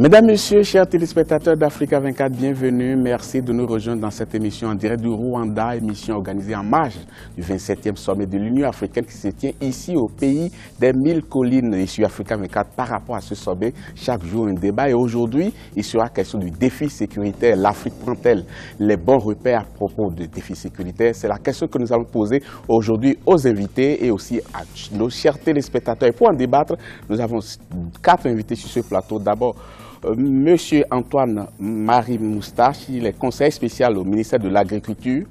Mesdames, Messieurs, chers téléspectateurs d'Africa 24, bienvenue. Merci de nous rejoindre dans cette émission en direct du Rwanda, émission organisée en marge du 27e sommet de l'Union africaine qui se tient ici au pays des 1000 collines et sur Africa 24. Par rapport à ce sommet, chaque jour un débat et aujourd'hui, il sera question du défi sécuritaire. L'Afrique prend-elle les bons repères à propos du défi sécuritaire? C'est la question que nous allons poser aujourd'hui aux invités et aussi à nos chers téléspectateurs. Et pour en débattre, nous avons 4 invités sur ce plateau. D'abord, Monsieur Antoine Marie Moustache, il est conseiller spécial au ministère de l'Agriculture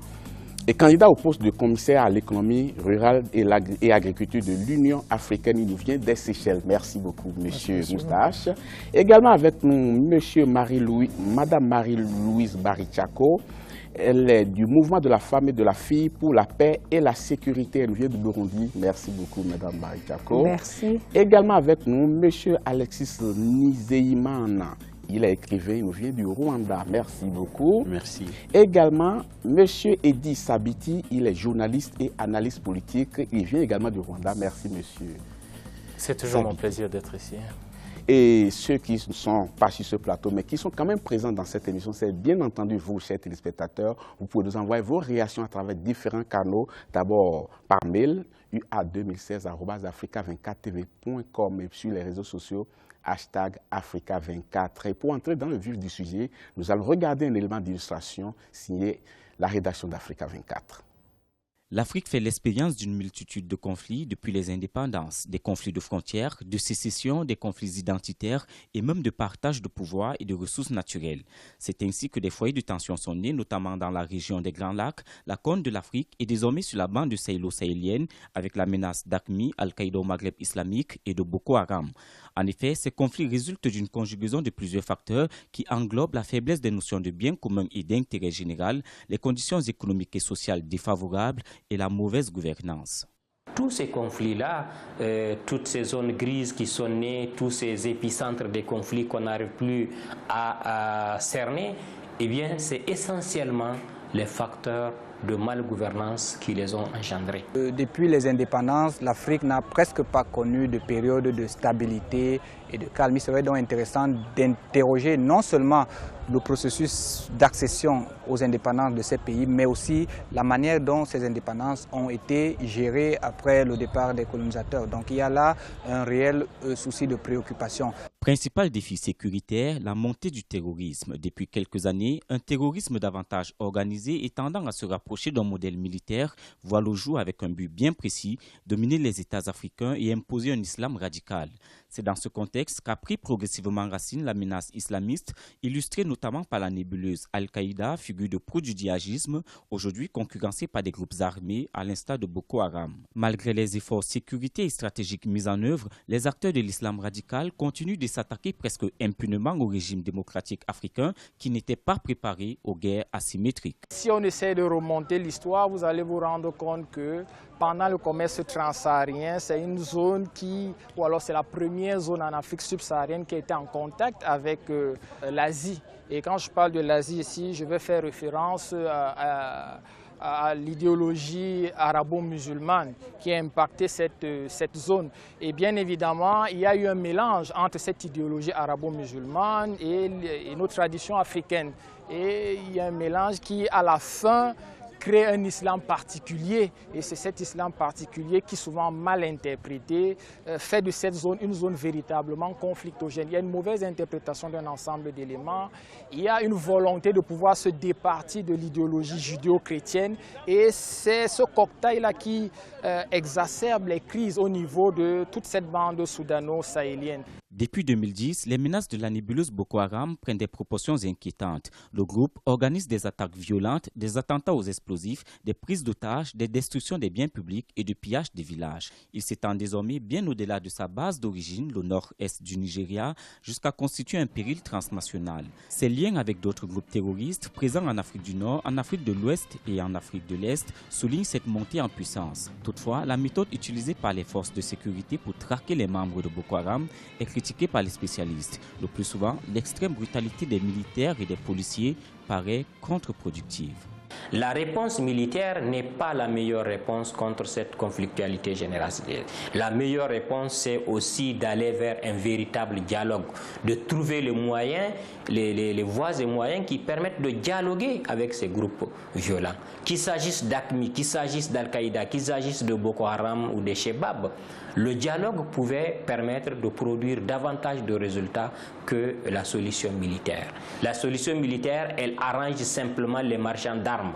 et candidat au poste de commissaire à l'économie rurale et agriculture de l'Union africaine. Il nous vient des Seychelles. Merci beaucoup, Monsieur Moustache. Également avec nous, Madame Marie-Louise Barichako. Elle est du mouvement de la femme et de la fille pour la paix et la sécurité. Elle vient du Burundi. Merci beaucoup, Madame Barichako. Merci. Également avec nous, Monsieur Alexis Nizeyimana. Il est écrivain, il nous vient du Rwanda. Merci beaucoup. Merci. Également, Monsieur Edi Sabiti, il est journaliste et analyste politique. Il vient également du Rwanda. Merci, Monsieur. C'est toujours mon plaisir d'être ici. Et ceux qui ne sont pas sur ce plateau, mais qui sont quand même présents dans cette émission, c'est bien entendu vous, chers téléspectateurs. Vous pouvez nous envoyer vos réactions à travers différents canaux. D'abord par mail, ua2016@africa24tv.com et sur les réseaux sociaux, #Africa24. Et pour entrer dans le vif du sujet, nous allons regarder un élément d'illustration signé la rédaction d'Africa 24. L'Afrique fait l'expérience d'une multitude de conflits depuis les indépendances, des conflits de frontières, de sécession, des conflits identitaires et même de partage de pouvoir et de ressources naturelles. C'est ainsi que des foyers de tension sont nés, notamment dans la région des Grands Lacs, la Corne de l'Afrique et désormais sur la bande sahélo-sahélienne avec la menace d'AQMI, Al-Qaïda au Maghreb islamique et de Boko Haram. En effet, ces conflits résultent d'une conjugaison de plusieurs facteurs qui englobent la faiblesse des notions de bien commun et d'intérêt général, les conditions économiques et sociales défavorables et la mauvaise gouvernance. Tous ces conflits-là, toutes ces zones grises qui sont nées, tous ces épicentres des conflits qu'on n'arrive plus à cerner, eh bien, c'est essentiellement les facteurs de malgouvernance qui les ont engendrés. Depuis les indépendances, l'Afrique n'a presque pas connu de période de stabilité et de calme. Il serait donc intéressant d'interroger non seulement le processus d'accession aux indépendances de ces pays, mais aussi la manière dont ces indépendances ont été gérées après le départ des colonisateurs. Donc il y a là un réel souci de préoccupation. Principal défi sécuritaire, la montée du terrorisme. Depuis quelques années, un terrorisme davantage organisé et tendant à se rapprocher d'un modèle militaire voit le jour avec un but bien précis, dominer les États africains et imposer un islam radical. C'est dans ce contexte qu'a pris progressivement racine la menace islamiste, illustrée notamment par la nébuleuse Al-Qaïda, figure de pro du djihadisme, aujourd'hui concurrencée par des groupes armés à l'instar de Boko Haram. Malgré les efforts sécurité et stratégiques mis en œuvre, les acteurs de l'islam radical continuent de s'attaquer presque impunément au régime démocratique africain qui n'était pas préparé aux guerres asymétriques. Si on essaie de remonter l'histoire, vous allez vous rendre compte que pendant le commerce transsaharien, c'est une zone ou alors c'est la première zone en Afrique subsaharienne qui était en contact avec l'Asie. Et quand je parle de l'Asie ici, je vais faire référence à l'idéologie arabo-musulmane qui a impacté cette zone. Et bien évidemment, il y a eu un mélange entre cette idéologie arabo-musulmane et nos traditions africaines. Et il y a un mélange qui, à la fin, crée un islam particulier. Et c'est cet islam particulier qui, souvent mal interprété, fait de cette zone une zone véritablement conflictogène. Il y a une mauvaise interprétation d'un ensemble d'éléments. Il y a une volonté de pouvoir se départir de l'idéologie judéo-chrétienne. Et c'est ce cocktail-là qui exacerbe les crises au niveau de toute cette bande soudano-sahélienne. Depuis 2010, les menaces de la nébuleuse Boko Haram prennent des proportions inquiétantes. Le groupe organise des attaques violentes, des attentats aux explosifs, des prises d'otages, des destructions des biens publics et du pillage des villages. Il s'étend désormais bien au-delà de sa base d'origine, le nord-est du Nigeria, jusqu'à constituer un péril transnational. Ses liens avec d'autres groupes terroristes présents en Afrique du Nord, en Afrique de l'Ouest et en Afrique de l'Est soulignent cette montée en puissance. Toutefois, la méthode utilisée par les forces de sécurité pour traquer les membres de Boko Haram est critiquée par les spécialistes. Le plus souvent, l'extrême brutalité des militaires et des policiers paraît contre-productive. La réponse militaire n'est pas la meilleure réponse contre cette conflictualité généralisée. La meilleure réponse, c'est aussi d'aller vers un véritable dialogue, de trouver les moyens, les voies et moyens qui permettent de dialoguer avec ces groupes violents. Qu'il s'agisse d'AQMI, qu'il s'agisse d'Al-Qaïda, qu'il s'agisse de Boko Haram ou des Chebab, le dialogue pouvait permettre de produire davantage de résultats que la solution militaire. La solution militaire, elle arrange simplement les marchands d'armes.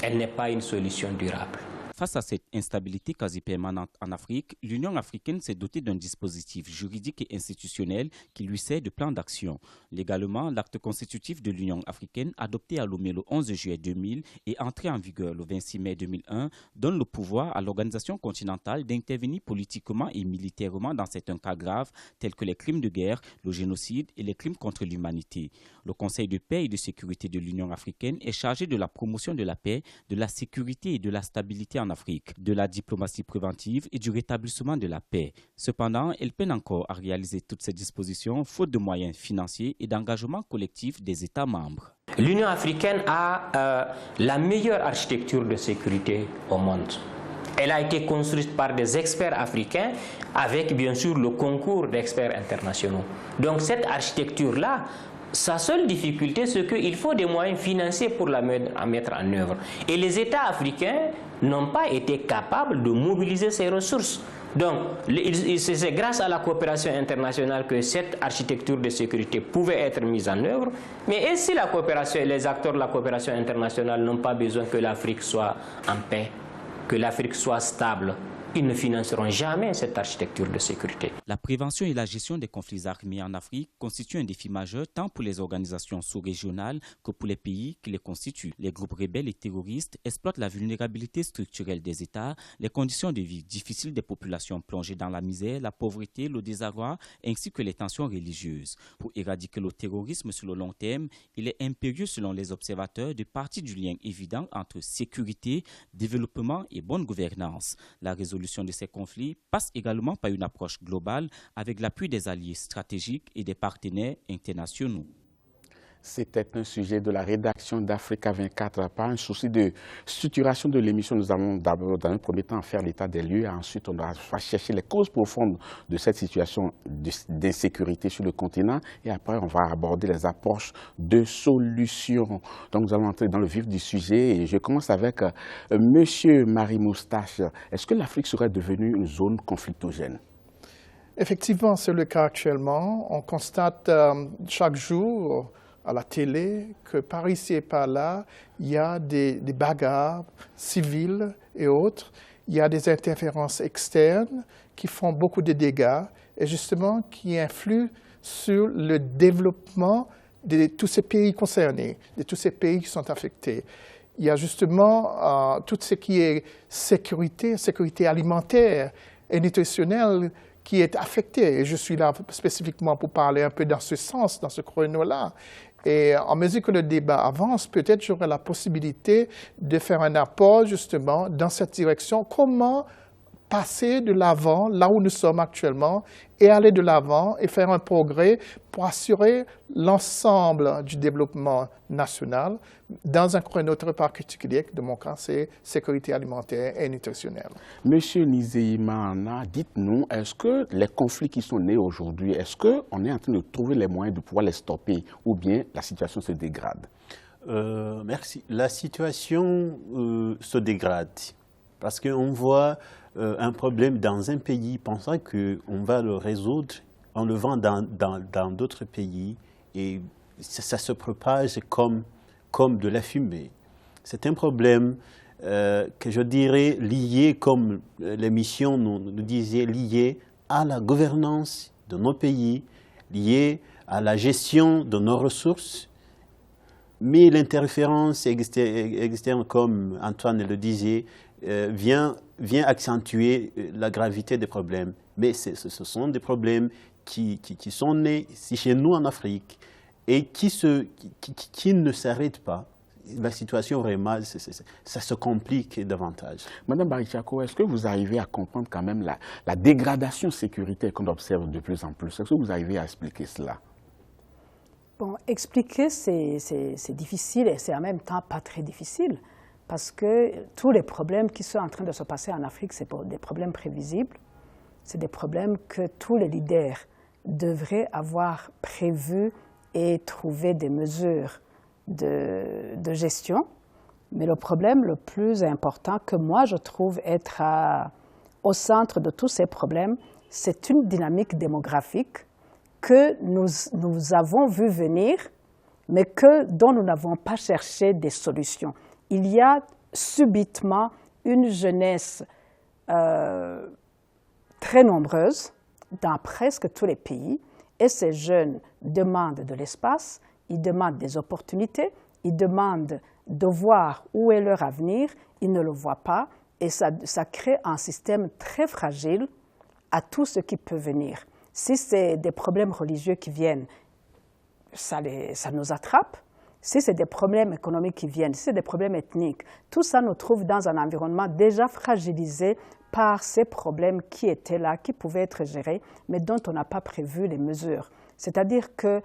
Elle n'est pas une solution durable. Face à cette instabilité quasi permanente en Afrique, l'Union africaine s'est dotée d'un dispositif juridique et institutionnel qui lui sert de plan d'action. Légalement, l'acte constitutif de l'Union africaine, adopté à Lomé le 11 juillet 2000 et entré en vigueur le 26 mai 2001, donne le pouvoir à l'organisation continentale d'intervenir politiquement et militairement dans certains cas graves tels que les crimes de guerre, le génocide et les crimes contre l'humanité. Le Conseil de paix et de sécurité de l'Union africaine est chargé de la promotion de la paix, de la sécurité et de la stabilité en Afrique, de la diplomatie préventive et du rétablissement de la paix. Cependant, elle peine encore à réaliser toutes ces dispositions faute de moyens financiers et d'engagement collectif des États membres. L'Union africaine a la meilleure architecture de sécurité au monde. Elle a été construite par des experts africains avec bien sûr le concours d'experts internationaux. Donc cette architecture-là, sa seule difficulté, c'est qu'il faut des moyens financiers pour la mettre en œuvre. Et les États africains n'ont pas été capables de mobiliser ces ressources. Donc, c'est grâce à la coopération internationale que cette architecture de sécurité pouvait être mise en œuvre. Mais et si la coopération et les acteurs de la coopération internationale n'ont pas besoin que l'Afrique soit en paix, que l'Afrique soit stable, ils ne financeront jamais cette architecture de sécurité. La prévention et la gestion des conflits armés en Afrique constituent un défi majeur tant pour les organisations sous-régionales que pour les pays qui les constituent. Les groupes rebelles et terroristes exploitent la vulnérabilité structurelle des États, les conditions de vie difficiles des populations plongées dans la misère, la pauvreté, le désarroi, ainsi que les tensions religieuses. Pour éradiquer le terrorisme sur le long terme, il est impérieux, selon les observateurs, de partir du lien évident entre sécurité, développement et bonne gouvernance. La résolution de ces conflits passe également par une approche globale avec l'appui des alliés stratégiques et des partenaires internationaux. C'était un sujet de la rédaction d'Africa 24. Par un souci de structuration de l'émission, nous allons d'abord, dans un premier temps, faire l'état des lieux. Ensuite, on va chercher les causes profondes de cette situation d'insécurité sur le continent. Et après, on va aborder les approches de solutions. Donc, nous allons entrer dans le vif du sujet. Et je commence avec Monsieur Marie Moustache. Est-ce que l'Afrique serait devenue une zone conflictogène? Effectivement, c'est le cas actuellement. On constate chaque jour à la télé que par ici et par là, il y a des bagarres civiles et autres. Il y a des interférences externes qui font beaucoup de dégâts et justement qui influent sur le développement de tous ces pays concernés, de tous ces pays qui sont affectés. Il y a justement tout ce qui est sécurité alimentaire et nutritionnelle qui est affecté. Et je suis là spécifiquement pour parler un peu dans ce sens, dans ce créneau-là. Et en mesure que le débat avance, peut-être j'aurai la possibilité de faire un apport justement dans cette direction. Comment passer de l'avant, là où nous sommes actuellement, et aller de l'avant et faire un progrès pour assurer l'ensemble du développement national dans un créneau très particulier, de mon cas, c'est sécurité alimentaire et nutritionnelle. Monsieur Nizeimana, dites-nous, est-ce que les conflits qui sont nés aujourd'hui, est-ce qu'on est en train de trouver les moyens de pouvoir les stopper ou bien la situation se dégrade? Merci. La situation se dégrade parce qu'on voit un problème dans un pays, pensant qu'on va le résoudre en le vendant dans d'autres pays et ça se propage comme de la fumée. C'est un problème que je dirais lié, comme l'émission nous disait, lié à la gouvernance de nos pays, lié à la gestion de nos ressources, mais l'interférence externe, comme Antoine le disait, vient accentuer la gravité des problèmes. Mais ce sont des problèmes qui sont nés ici chez nous en Afrique et qui ne s'arrêtent pas. La situation vraiment, ça se complique davantage. Madame Barichako, est-ce que vous arrivez à comprendre quand même la dégradation sécuritaire qu'on observe de plus en plus? Est-ce que vous arrivez à expliquer cela? Bon, expliquer, c'est difficile et c'est en même temps pas très difficile parce que tous les problèmes qui sont en train de se passer en Afrique, c'est des problèmes prévisibles. C'est des problèmes que tous les leaders devraient avoir prévus et trouver des mesures de gestion. Mais le problème le plus important que moi je trouve être au centre de tous ces problèmes, c'est une dynamique démographique que nous avons vu venir, mais dont nous n'avons pas cherché des solutions. Il y a subitement une jeunesse très nombreuse dans presque tous les pays, et ces jeunes demandent de l'espace, ils demandent des opportunités, ils demandent de voir où est leur avenir, ils ne le voient pas, et ça crée un système très fragile à tout ce qui peut venir. Si c'est des problèmes religieux qui viennent, ça nous attrape. Si c'est des problèmes économiques qui viennent, si c'est des problèmes ethniques, tout ça nous trouve dans un environnement déjà fragilisé par ces problèmes qui étaient là, qui pouvaient être gérés, mais dont on n'a pas prévu les mesures. C'est-à-dire que,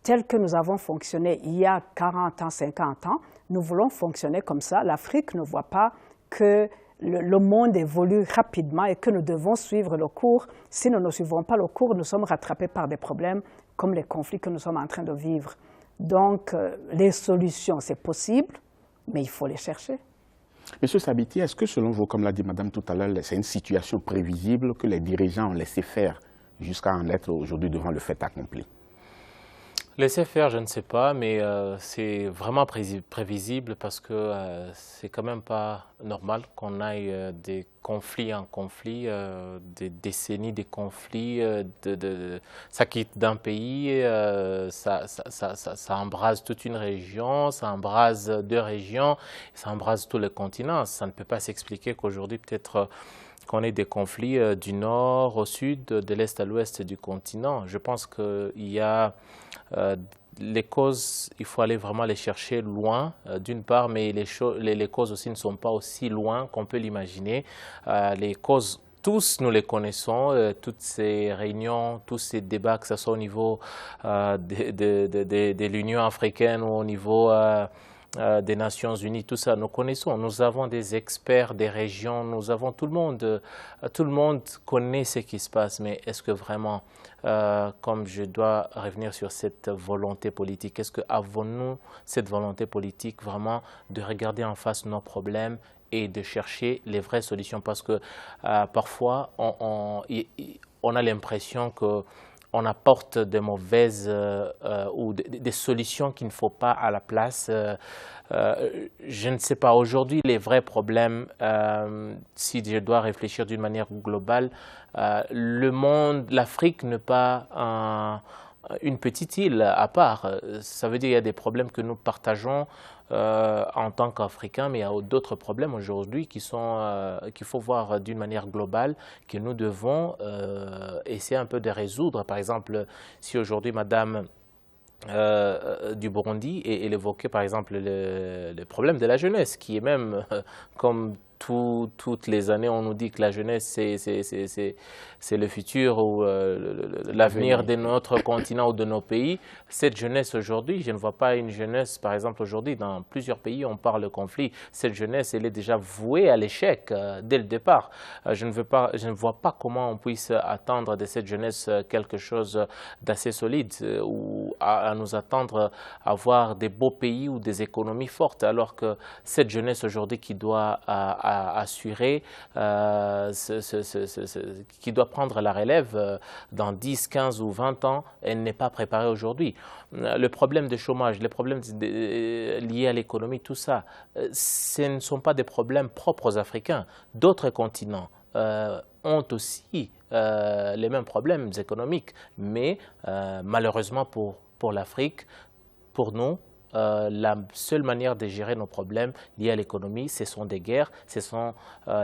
tel que nous avons fonctionné il y a 40 ans, 50 ans, nous voulons fonctionner comme ça. L'Afrique ne voit pas que le monde évolue rapidement et que nous devons suivre le cours. Si nous ne suivons pas le cours, nous sommes rattrapés par des problèmes comme les conflits que nous sommes en train de vivre. Donc, les solutions, c'est possible, mais il faut les chercher. Monsieur Sabiti, est-ce que selon vous, comme l'a dit Madame tout à l'heure, c'est une situation prévisible que les dirigeants ont laissé faire jusqu'à en être aujourd'hui devant le fait accompli? Laisser faire, je ne sais pas, mais c'est vraiment prévisible parce que c'est quand même pas normal qu'on aille des conflits en conflits, des décennies de conflits, ça quitte d'un pays, ça embrase toute une région, ça embrase deux régions, ça embrase tout le continent. Ça ne peut pas s'expliquer qu'aujourd'hui peut-être qu'on ait des conflits du nord au sud, de l'est à l'ouest du continent. Je pense qu'il y a les causes, il faut aller vraiment les chercher loin, d'une part, mais les causes aussi ne sont pas aussi loin qu'on peut l'imaginer. Les causes, tous nous les connaissons, toutes ces réunions, tous ces débats, que ce soit au niveau de l'Union africaine ou au niveau des Nations Unies, tout ça, nous connaissons. Nous avons des experts des régions, nous avons tout le monde connaît ce qui se passe, mais est-ce que vraiment, comme je dois revenir sur cette volonté politique, est-ce que avons-nous cette volonté politique vraiment de regarder en face nos problèmes et de chercher les vraies solutions? Parce que parfois, on a l'impression que on apporte des mauvaises ou des solutions qu'il ne faut pas à la place. Je ne sais pas, aujourd'hui, les vrais problèmes, si je dois réfléchir d'une manière globale, le monde, l'Afrique n'est pas une petite île à part. Ça veut dire qu'il y a des problèmes que nous partageons en tant qu'Africains, mais il y a d'autres problèmes aujourd'hui qu'il faut voir d'une manière globale, que nous devons essayer un peu de résoudre. Par exemple, si aujourd'hui Madame du Burundi, et elle évoquait par exemple le problème de la jeunesse, qui est même comme toutes les années, on nous dit que la jeunesse, c'est le futur ou l'avenir de notre continent ou de nos pays. Cette jeunesse aujourd'hui, je ne vois pas une jeunesse, par exemple aujourd'hui, dans plusieurs pays, on parle de conflit. Cette jeunesse, elle est déjà vouée à l'échec dès le départ. Je ne vois pas comment on puisse attendre de cette jeunesse quelque chose d'assez solide ou à nous attendre à voir des beaux pays ou des économies fortes, alors que cette jeunesse aujourd'hui qui doit assurer, qui doit prendre la relève dans 10, 15 ou 20 ans, elle n'est pas préparée aujourd'hui. Le problème de chômage, les problèmes liés à l'économie, tout ça, ce ne sont pas des problèmes propres aux Africains. D'autres continents ont aussi les mêmes problèmes économiques, mais malheureusement pour l'Afrique, pour nous, la seule manière de gérer nos problèmes liés à l'économie, ce sont des guerres, ce sont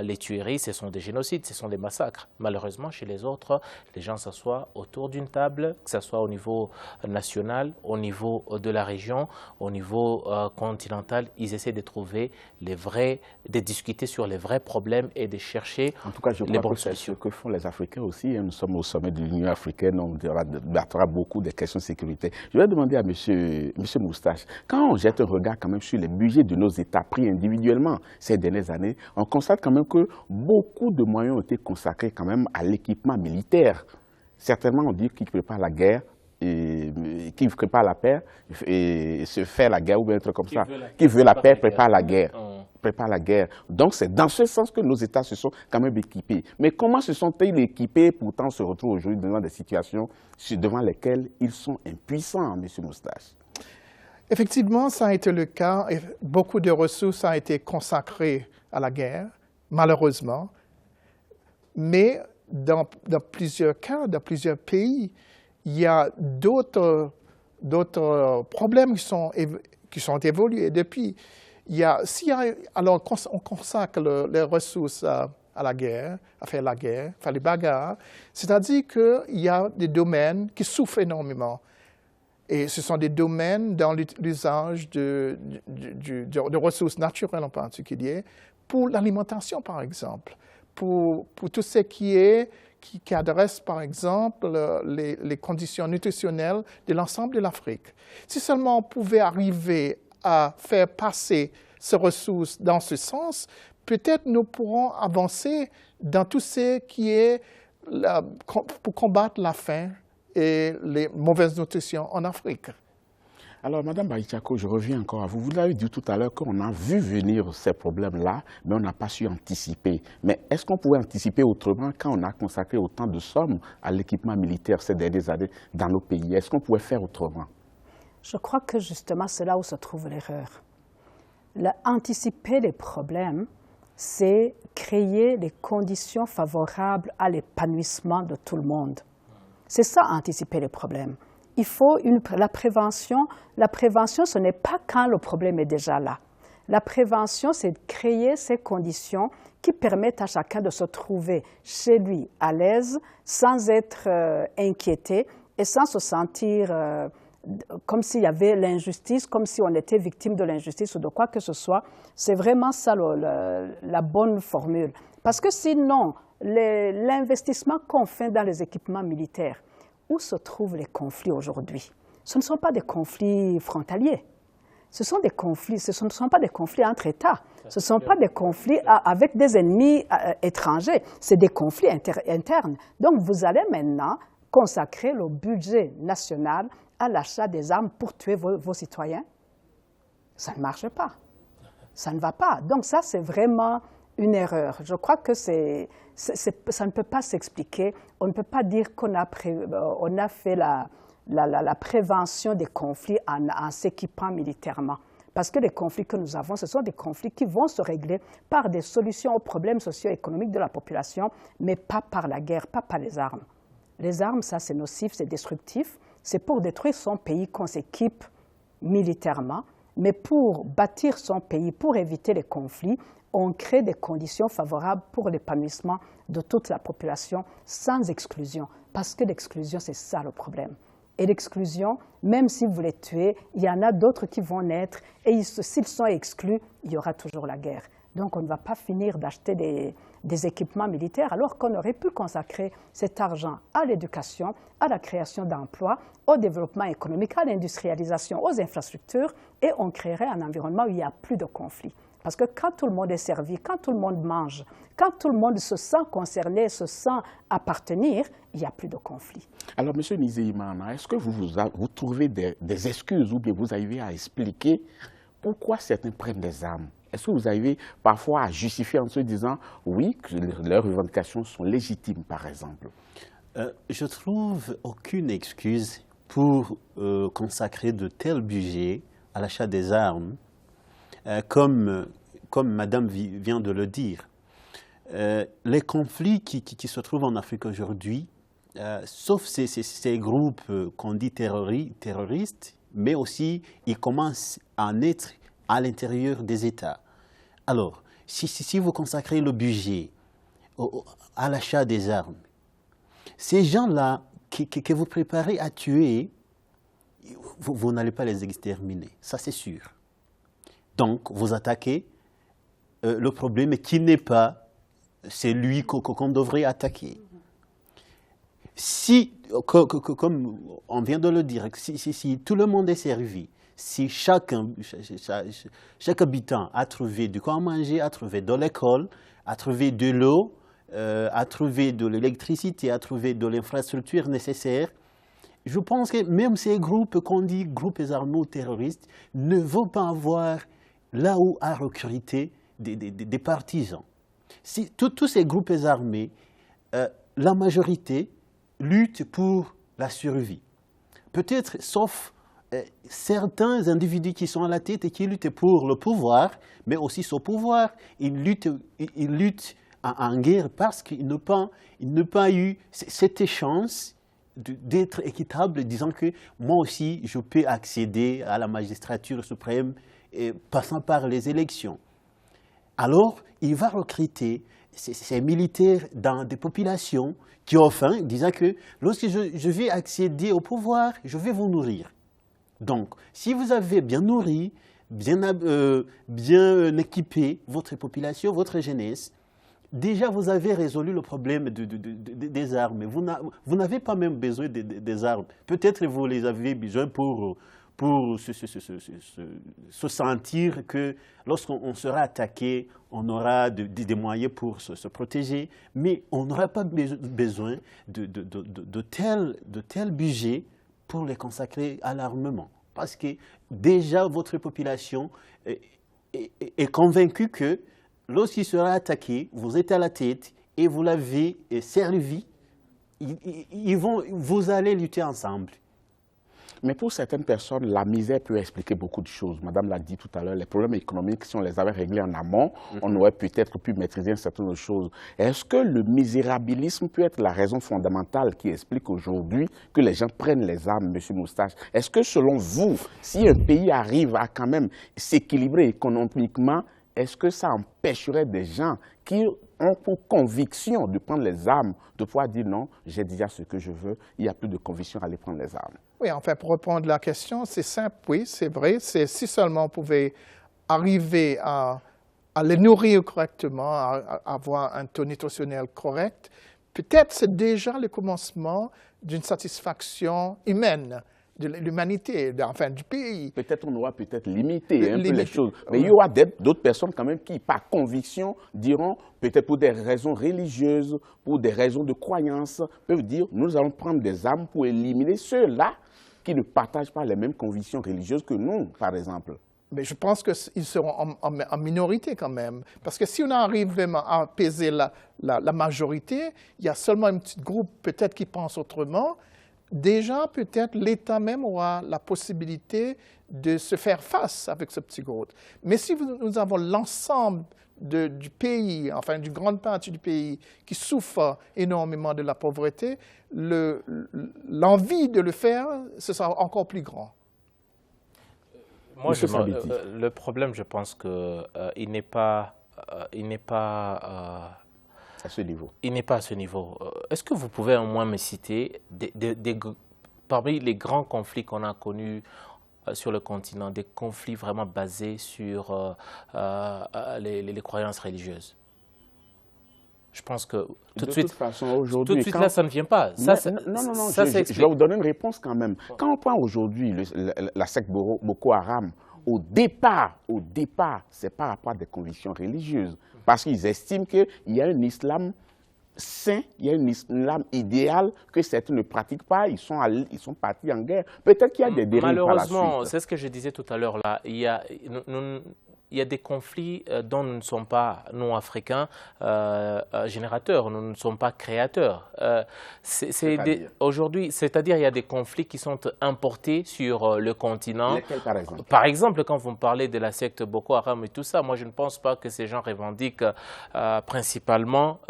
les tueries, ce sont des génocides, ce sont des massacres. Malheureusement, chez les autres, les gens s'assoient autour d'une table, que ce soit au niveau national, au niveau de la région, au niveau continental. Ils essaient de trouver de discuter sur les vrais problèmes et de chercher en tout cas, je crois que c'est ce que font les Africains aussi. Nous sommes au sommet de l'Union africaine, on débattra beaucoup des questions de sécurité. Je vais demander à monsieur Moustache, quand on jette un regard quand même sur les budgets de nos États pris individuellement ces dernières années, on constate quand même que beaucoup de moyens ont été consacrés quand même à l'équipement militaire. Certainement, on dit qu'il prépare la guerre, qui prépare la paix et se fait la guerre ou bien un truc comme ça. Qui veut la paix prépare la guerre. Prépare la guerre. Donc c'est dans ce sens que nos États se sont quand même équipés. Mais comment se sont-ils équipés, pourtant se retrouvent aujourd'hui devant des situations devant lesquelles ils sont impuissants, M. Moustache? Effectivement, ça a été le cas. Beaucoup de ressources ont été consacrées à la guerre, malheureusement. Mais dans plusieurs cas, dans plusieurs pays, il y a d'autres problèmes qui sont évolués depuis. Alors, on consacre les ressources à la guerre, à faire la guerre, à faire les bagarres, c'est-à-dire qu'il y a des domaines qui souffrent énormément. Et ce sont des domaines dans l'usage de ressources naturelles en particulier, pour l'alimentation, par exemple, pour tout ce qui adresse, par exemple, les conditions nutritionnelles de l'ensemble de l'Afrique. Si seulement on pouvait arriver à faire passer ces ressources dans ce sens, peut-être nous pourrons avancer dans tout ce qui est pour combattre la faim et les mauvaises nutritions en Afrique. Alors, Mme Baïtiako, je reviens encore à vous. Vous l'avez dit tout à l'heure qu'on a vu venir ces problèmes-là, mais on n'a pas su anticiper. Mais est-ce qu'on pouvait anticiper autrement quand on a consacré autant de sommes à l'équipement militaire ces dernières années dans nos pays? Est-ce qu'on pouvait faire autrement? Je crois que justement, c'est là où se trouve l'erreur. Anticiper les problèmes, c'est créer les conditions favorables à l'épanouissement de tout le monde. C'est ça, anticiper les problèmes. Il faut la prévention. La prévention, ce n'est pas quand le problème est déjà là. La prévention, c'est de créer ces conditions qui permettent à chacun de se trouver chez lui à l'aise, sans être inquiété et sans se sentir comme s'il y avait l'injustice, comme si on était victime de l'injustice ou de quoi que ce soit. C'est vraiment ça la bonne formule. Parce que sinon, l'investissement qu'on fait dans les équipements militaires, où se trouvent les conflits aujourd'hui? Ce ne sont pas des conflits frontaliers. Ce ne sont pas des conflits entre États. Ce ne sont pas des conflits avec des ennemis étrangers. C'est des conflits internes. Donc, vous allez maintenant consacrer le budget national à l'achat des armes pour tuer vos citoyens. Ça ne marche pas. Ça ne va pas. Donc, ça, c'est vraiment une erreur. Je crois que ça ne peut pas s'expliquer. On ne peut pas dire qu'on a fait la prévention des conflits en s'équipant militairement. Parce que les conflits que nous avons, ce sont des conflits qui vont se régler par des solutions aux problèmes socio-économiques de la population, mais pas par la guerre, pas par les armes. Les armes, ça, c'est nocif, c'est destructif. C'est pour détruire son pays qu'on s'équipe militairement. Mais pour bâtir son pays, pour éviter les conflits, on crée des conditions favorables pour l'épanouissement de toute la population sans exclusion. Parce que l'exclusion, c'est ça le problème. Et l'exclusion, même si vous les tuez, il y en a d'autres qui vont naître et s'ils sont exclus, il y aura toujours la guerre. Donc on ne va pas finir d'acheter des équipements militaires alors qu'on aurait pu consacrer cet argent à l'éducation, à la création d'emplois, au développement économique, à l'industrialisation, aux infrastructures, et on créerait un environnement où il n'y a plus de conflits. Parce que quand tout le monde est servi, quand tout le monde mange, quand tout le monde se sent concerné, se sent appartenir, il n'y a plus de conflit. Alors, M. Nizeyimana, est-ce que vous trouvez des excuses ou bien vous arrivez à expliquer pourquoi certains prennent des armes? Est-ce que vous arrivez parfois à justifier en se disant, oui, que leurs revendications sont légitimes, par exemple? Je trouve aucune excuse pour consacrer de tels budgets à l'achat des armes. Comme Madame vient de le dire, les conflits qui se trouvent en Afrique aujourd'hui, sauf ces groupes qu'on dit terroristes, mais aussi il commence à naître à l'intérieur des États. Alors, si vous consacrez le budget à l'achat des armes, ces gens-là que vous préparez à tuer, vous n'allez pas les exterminer, ça c'est sûr. Donc, vous attaquez le problème qui n'est pas celui qu'on devrait attaquer. Si, comme on vient de le dire, si tout le monde est servi, si chaque habitant a trouvé de quoi manger, a trouvé de l'école, a trouvé de l'eau, a trouvé de l'électricité, a trouvé de l'infrastructure nécessaire, je pense que même ces groupes qu'on dit groupes armés ou terroristes ne vont pas avoir là où à recruter des partisans. Si tous ces groupes armés, la majorité lutte pour la survie. Peut-être sauf certains individus qui sont à la tête et qui luttent pour le pouvoir, mais aussi son pouvoir. Ils luttent en guerre parce qu'ils n'ont pas eu cette chance d'être équitable, disant que moi aussi je peux accéder à la magistrature suprême passant par les élections. Alors, il va recruter ces militaires dans des populations qui ont faim, disant que lorsque je vais accéder au pouvoir, je vais vous nourrir. Donc, si vous avez bien nourri, bien équipé votre population, votre jeunesse, déjà vous avez résolu le problème des armes. Vous n'avez pas même besoin des armes. Peut-être vous les avez besoin pour se sentir que lorsqu'on sera attaqué, on aura des moyens pour se protéger, mais on n'aura pas besoin de tel budget pour les consacrer à l'armement. Parce que déjà votre population est convaincue que lorsqu'il sera attaqué, vous êtes à la tête et vous l'avez servi, vous allez lutter ensemble. Mais pour certaines personnes, la misère peut expliquer beaucoup de choses. Madame l'a dit tout à l'heure, les problèmes économiques, si on les avait réglés en amont, on aurait peut-être pu maîtriser certaines choses. Est-ce que le misérabilisme peut être la raison fondamentale qui explique aujourd'hui que les gens prennent les armes, M. Moustache? Est-ce que selon vous, si un pays arrive à quand même s'équilibrer économiquement, est-ce que ça empêcherait des gens qui ont pour conviction de prendre les armes, de pouvoir dire non, j'ai déjà ce que je veux, il n'y a plus de conviction à aller prendre les armes? Oui, enfin, pour répondre à la question, c'est simple, oui, c'est vrai. C'est si seulement on pouvait arriver à les nourrir correctement, à avoir un taux nutritionnel correct, peut-être c'est déjà le commencement d'une satisfaction humaine de l'humanité, enfin du pays. Peut-être on aura limité un peu les choses, mais il y aura d'autres personnes quand même qui, par conviction, diront, peut-être pour des raisons religieuses, pour des raisons de croyance, peuvent dire, nous allons prendre des armes pour éliminer ceux-là qui ne partagent pas les mêmes convictions religieuses que nous, par exemple. Mais je pense qu'ils seront en minorité quand même. Parce que si on arrive vraiment à apaiser la majorité, il y a seulement un petit groupe peut-être qui pense autrement. Déjà, peut-être l'État même aura la possibilité de se faire face avec ce petit groupe. Mais si nous avons l'ensemble du pays, enfin d'une grande partie du pays, qui souffre énormément de la pauvreté, l'envie de le faire, ce sera encore plus grand. Moi, le problème, je pense qu'il n'est pas à ce niveau. Il n'est pas à ce niveau. Est-ce que vous pouvez au moins me citer parmi les grands conflits qu'on a connus sur le continent, des conflits vraiment basés sur les croyances religieuses? Je pense que tout de suite, là, ça ne vient pas. Non, je vais vous donner une réponse quand même. Quand on prend aujourd'hui la secte Boko Haram, au départ, c'est par rapport à des convictions religieuses. Parce qu'ils estiment qu'il y a un islam saint, il y a un islam idéal que certains ne pratiquent pas, ils sont partis en guerre. Peut-être qu'il y a des dérives par la suite. Malheureusement, c'est ce que je disais tout à l'heure là, il y a des conflits dont nous ne sommes pas, nous, Africains, générateurs, nous ne sommes pas créateurs. Aujourd'hui, c'est-à-dire il y a des conflits qui sont importés sur le continent. Lesquels, par exemple? Par exemple, quand vous me parlez de la secte Boko Haram et tout ça, moi, je ne pense pas que ces gens revendiquent principalement.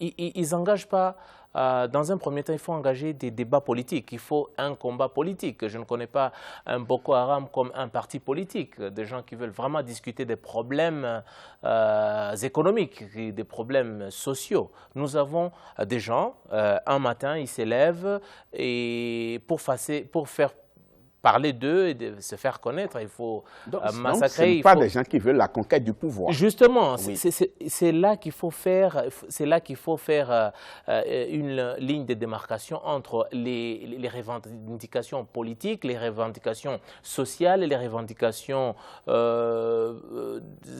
Ils n'engagent pas dans un premier temps, il faut engager des débats politiques. Il faut un combat politique. Je ne connais pas un Boko Haram comme un parti politique. Des gens qui veulent vraiment discuter des problèmes économiques, des problèmes sociaux. Nous avons des gens, un matin, ils s'élèvent et pour faire parler d'eux et de se faire connaître, il faut massacrer. Donc, ce ne sont pas des gens qui veulent la conquête du pouvoir. Justement, oui. c'est là qu'il faut faire, une ligne de démarcation entre les revendications politiques, les revendications sociales et les revendications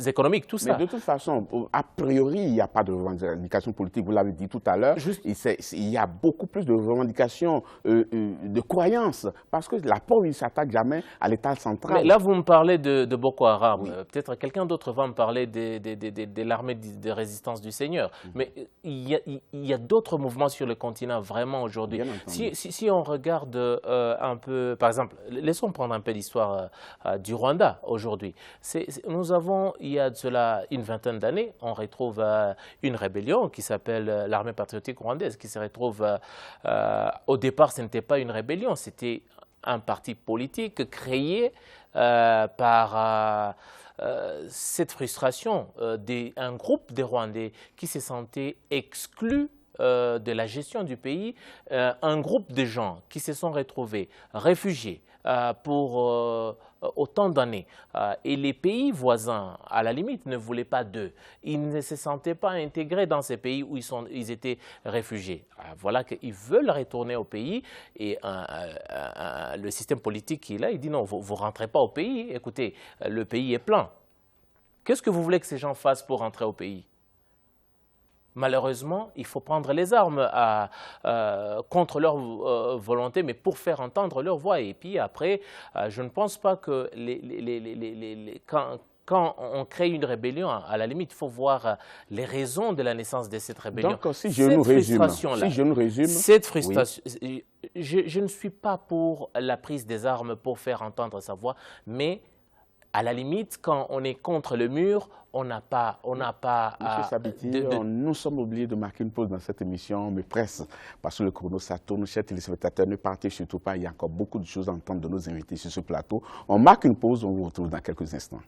économiques, tout ça. Mais de toute façon, a priori, il n'y a pas de revendications politiques, vous l'avez dit tout à l'heure. Il y a beaucoup plus de revendications de croyances, parce que la pauvreté ne s'attaque jamais à l'État central. Mais là, vous me parlez de Boko Haram. Oui. Peut-être quelqu'un d'autre va me parler de l'armée de résistance du Seigneur. Mais il y a d'autres mouvements sur le continent vraiment aujourd'hui. Si on regarde un peu, par exemple, laissons prendre un peu l'histoire du Rwanda aujourd'hui. Nous avons, il y a de cela une vingtaine d'années, on retrouve une rébellion qui s'appelle l'armée patriotique rwandaise, qui se retrouve, au départ, ce n'était pas une rébellion, c'était un parti politique créé par cette frustration d'un groupe de Rwandais qui se sentait exclus de la gestion du pays, un groupe de gens qui se sont retrouvés réfugiés pour autant d'années. Et les pays voisins, à la limite, ne voulaient pas d'eux. Ils ne se sentaient pas intégrés dans ces pays où ils étaient réfugiés. Voilà qu'ils veulent retourner au pays et le système politique qui est là, il dit non, vous ne rentrez pas au pays. Écoutez, le pays est plein. Qu'est-ce que vous voulez que ces gens fassent pour rentrer au pays ? Malheureusement, il faut prendre les armes contre leur volonté, mais pour faire entendre leur voix. Et puis après, je ne pense pas que quand on crée une rébellion, à la limite, il faut voir les raisons de la naissance de cette rébellion. Donc, si je nous résume, cette frustration, oui. Je ne suis pas pour la prise des armes pour faire entendre sa voix, mais à la limite, quand on est contre le mur, on n'a pas Monsieur Sabiti, nous sommes obligés de marquer une pause dans cette émission, mais presque, parce que le chrono, ça tourne. Chers téléspectateurs, ne partez surtout pas. Il y a encore beaucoup de choses à entendre de nos invités sur ce plateau. On marque une pause, on vous retrouve dans quelques instants.